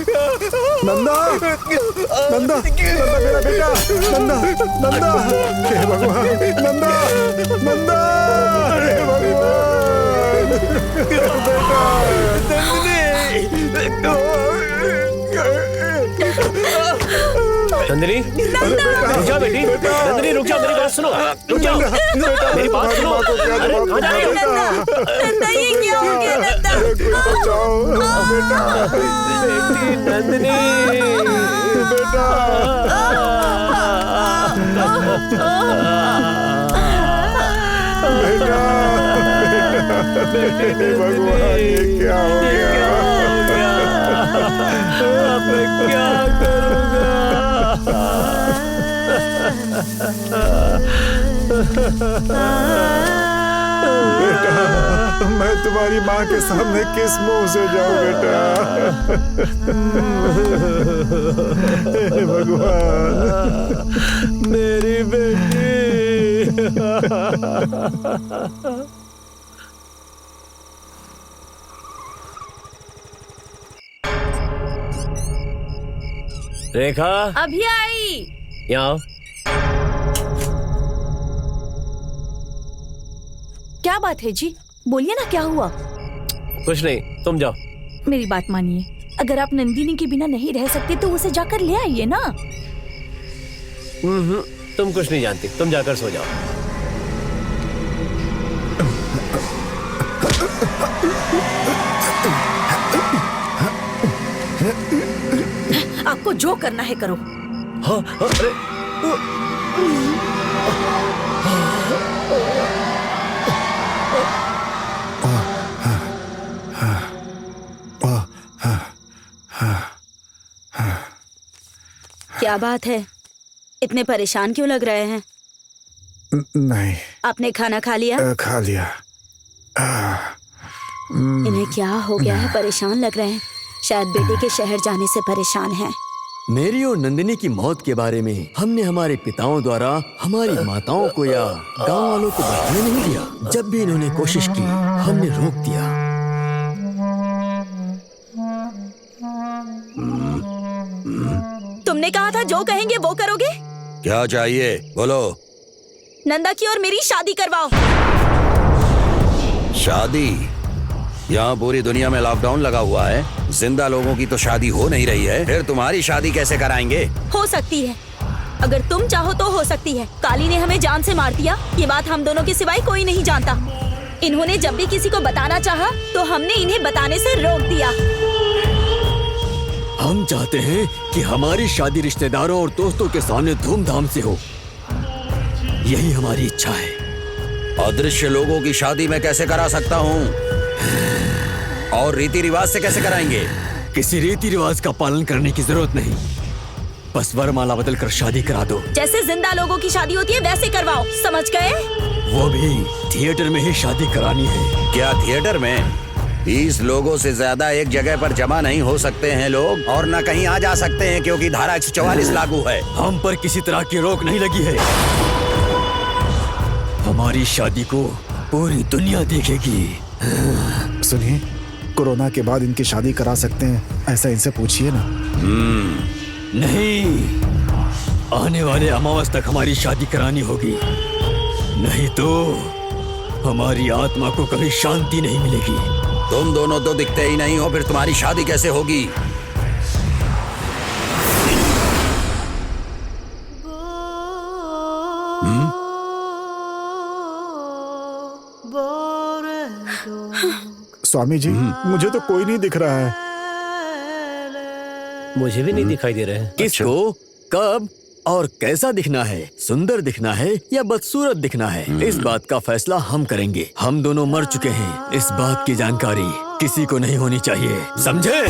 नंदा, नंदा, नंदा मेरा बेटा, नंदा, नंदा, हे भगवान, नंदा, नंदा, हे भगवान, बेटा, नंदिनी, रुक जाओ बेटी। नंदिनी रुक जाओ, मेरी बात सुनो, रुक जाओ, मेरी बात सुनो। अरे कहाँ जा रही हो? नंदा, ये क्या हो गया नंदा? बचाओ बेटा, बेटी नंदिनी, बेटा, बेटा, बेटे भगवान, ये क्या हो गया? अब मैं क्या करूँगा? बेटा, मैं तुम्हारी माँ के सामने किस मुंह से जाऊं बेटा? हे भगवान, मेरी बेटी। रेखा, अभी आई। यहाँ आओ। क्या बात है जी? बोलिए ना, क्या हुआ? कुछ नहीं, तुम जाओ। मेरी बात मानिए, अगर आप नंदिनी के बिना नहीं रह सकते तो उसे जाकर ले आइए ना। तुम कुछ नहीं जानती, तुम जाकर सो जाओ। आपको जो करना है करो। हाँ, अरे क्या बात है, इतने परेशान क्यों लग रहे हैं? नहीं। आपने खाना खा लिया? खा लिया। इन्हें क्या हो गया है, परेशान लग रहे हैं। शायद बेटे के शहर जाने से परेशान हैं। मेरी और नंदिनी की मौत के बारे में हमने हमारे पिताओं द्वारा हमारी माताओं को या गांव वालों को बताने नहीं दिया। जब भी इन्होंने कोशिश की, हमने रोक दिया। तुमने कहा था जो कहेंगे वो करोगे। क्या चाहिए बोलो। नंदा की और मेरी शादी करवाओ। शादी? यहाँ पूरी दुनिया में लॉकडाउन लगा हुआ है, जिंदा लोगों की तो शादी हो नहीं रही है, फिर तुम्हारी शादी कैसे कराएंगे? हो सकती है, अगर तुम चाहो तो हो सकती है। काली ने हमें जान से मार दिया, ये बात हम दोनों के सिवाय कोई नहीं जानता। इन्होंने जब भी किसी को बताना चाहा तो हमने इन्हें बताने से रोक दिया। हम चाहते हैं कि हमारी शादी रिश्तेदारों और दोस्तों के सामने धूमधाम से हो, यही हमारी इच्छा है। अदृश्य लोगों की शादी मैं कैसे करा सकता हूँ? और रीति रिवाज से कैसे कराएंगे? किसी रीति रिवाज का पालन करने की जरूरत नहीं, बस वरमाला बदल कर शादी करा दो। जैसे जिंदा लोगों की शादी होती है वैसे करवाओ, समझ गए? वो भी थिएटर में ही शादी करानी है। क्या थिएटर में? 20 लोगों से ज्यादा एक जगह पर जमा नहीं हो सकते हैं लोग, और न कहीं आ जा सकते हैं क्योंकि धारा 144 लागू है। हम पर किसी तरह की रोक नहीं लगी है। हमारी शादी को पूरी दुनिया देखेगी। सुनिए, कोरोना के बाद इनकी शादी करा सकते हैं, ऐसा इनसे पूछिए ना। नहीं, आने वाले अमावस तक हमारी शादी करानी होगी, नहीं तो हमारी आत्मा को कभी शांति नहीं मिलेगी। तुम दोनों तो दिखते ही नहीं हो, फिर तुम्हारी शादी कैसे होगी? स्वामी जी, मुझे तो कोई नहीं दिख रहा है। मुझे भी नहीं दिखाई दे रहे हैं। किसको, कब और कैसा दिखना है? सुंदर दिखना है या बदसूरत दिखना है? इस बात का फैसला हम करेंगे। हम दोनों मर चुके हैं, इस बात की जानकारी किसी को नहीं होनी चाहिए, समझे?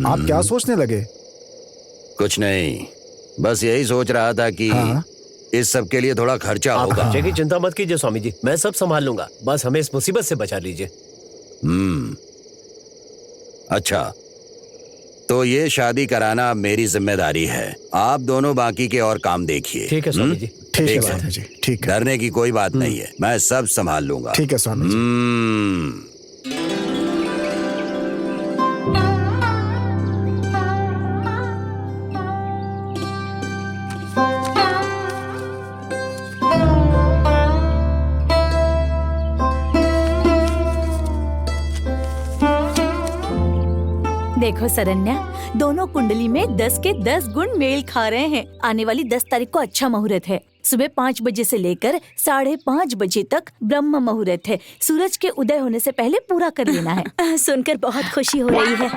आप क्या सोचने लगे? कुछ नहीं, बस यही सोच रहा था कि हाँ? इस सब के लिए थोड़ा खर्चा होगा। खर्चे की चिंता मत कीजिए स्वामी जी, मैं सब संभाल लूंगा, बस हमें इस मुसीबत से बचा लीजिए। अच्छा, तो ये शादी कराना मेरी जिम्मेदारी है। आप दोनों बाकी के और काम देखिए। ठीक है स्वामी जी। ठीक है ठीक स्वामी जी, ठीक है, डरने की कोई बात नहीं है, मैं सब संभाल लूंगा। ठीक है स्वामी जी। देखो सरन्या, दोनों कुंडली में 10 के 10 गुण मेल खा रहे हैं। आने वाली 10 तारीख को अच्छा मुहूर्त है। सुबह 5 बजे से लेकर 5:30 बजे तक ब्रह्म मुहूर्त है। सूरज के उदय होने से पहले पूरा कर लेना है। सुनकर बहुत खुशी हो रही है।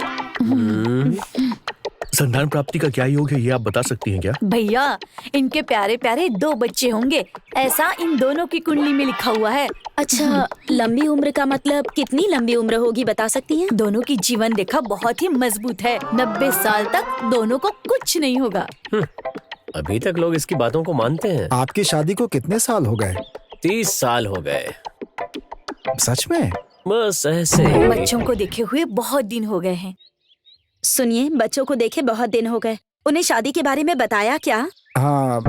संतान प्राप्ति का क्या योग है, ये आप बता सकती हैं क्या? भैया, इनके प्यारे प्यारे 2 बच्चे होंगे, ऐसा इन दोनों की कुंडली में लिखा हुआ है। अच्छा, लंबी उम्र का मतलब कितनी लंबी उम्र होगी, बता सकती हैं? दोनों की जीवन रेखा बहुत ही मजबूत है। 90 साल तक दोनों को कुछ नहीं होगा। अभी तक लोग इसकी बातों को मानते हैं। आपकी शादी को कितने साल हो गए? 30 साल हो गए। सच में? बस ऐसे। बच्चों को देखे हुए बहुत दिन हो गए हैं। सुनिए, बच्चों को देखे बहुत दिन हो गए। उन्हें शादी के बारे में बताया क्या? हाँ,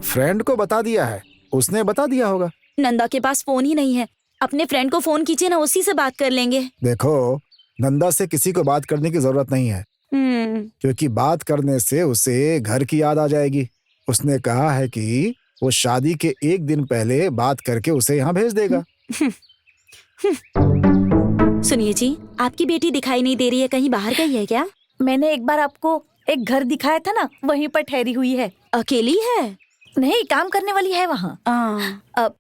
फ्रेंड को बता दिया है, उसने बता दिया होगा। नंदा के पास फोन ही नहीं है। अपने फ्रेंड को फोन कीजिए ना, उसी से बात कर लेंगे। देखो, नंदा से किसी को बात करने की जरूरत नहीं है, क्योंकि बात करने से उसे घर की याद आ जाएगी। उसने कहा है कि वो शादी के 1 दिन पहले बात करके उसे यहाँ भेज देगा। सुनिए जी, आपकी बेटी दिखाई नहीं दे रही है, कहीं बाहर गई है क्या? मैंने एक बार आपको एक घर दिखाया था ना, वहीं पर ठहरी हुई है। अकेली है? नहीं, काम करने वाली है वहाँ। अब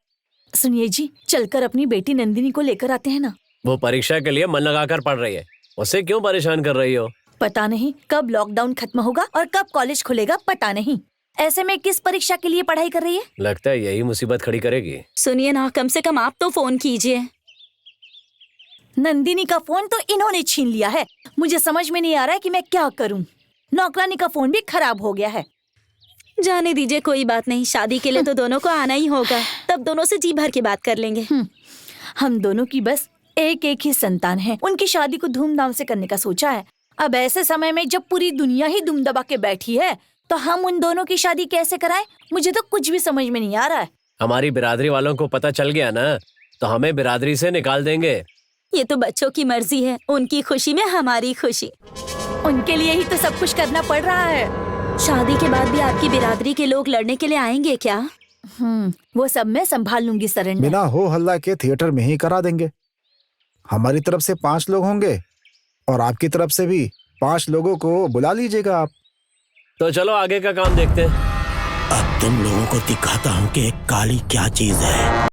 सुनिए जी, चलकर अपनी बेटी नंदिनी को लेकर आते हैं ना। वो परीक्षा के लिए मन लगाकर पढ़ रही है, उसे क्यों परेशान कर रही हो? पता नहीं कब लॉकडाउन खत्म होगा और कब कॉलेज खुलेगा, पता नहीं। ऐसे में किस परीक्षा के लिए पढ़ाई कर रही है? लगता है यही मुसीबत खड़ी करेगी। सुनिए ना, कम से कम आप तो फोन कीजिए। नंदिनी का फोन तो इन्होंने छीन लिया है। मुझे समझ में नहीं आ रहा है कि मैं क्या करूं। नौकरानी का फोन भी खराब हो गया है। जाने दीजिए, कोई बात नहीं। शादी के लिए तो दोनों को आना ही होगा, तब दोनों से जी भर के बात कर लेंगे। हम दोनों की बस एक ही संतान है। उनकी शादी को धूमधाम से करने का सोचा है। अब ऐसे समय में जब पूरी दुनिया ही दुम दबा के बैठी है, तो हम उन दोनों की शादी कैसे कराएं? मुझे तो कुछ भी समझ में नहीं आ रहा है। हमारी बिरादरी वालों को पता चल गया ना, तो हमें बिरादरी से निकाल देंगे। ये तो बच्चों की मर्जी है, उनकी खुशी में हमारी खुशी। उनके लिए ही तो सब कुछ करना पड़ रहा है। शादी के बाद भी आपकी बिरादरी के लोग लड़ने के लिए आएंगे क्या? वो सब मैं संभाल लूंगी सरण्या। बिना हो हल्ला के थिएटर में ही करा देंगे। हमारी तरफ से 5 लोग होंगे और आपकी तरफ से भी 5 लोगों को बुला लीजिएगा आप। तो चलो आगे का काम देखते हैं। अब तुम लोगों को दिखाता हूँ कि एक काली क्या चीज है।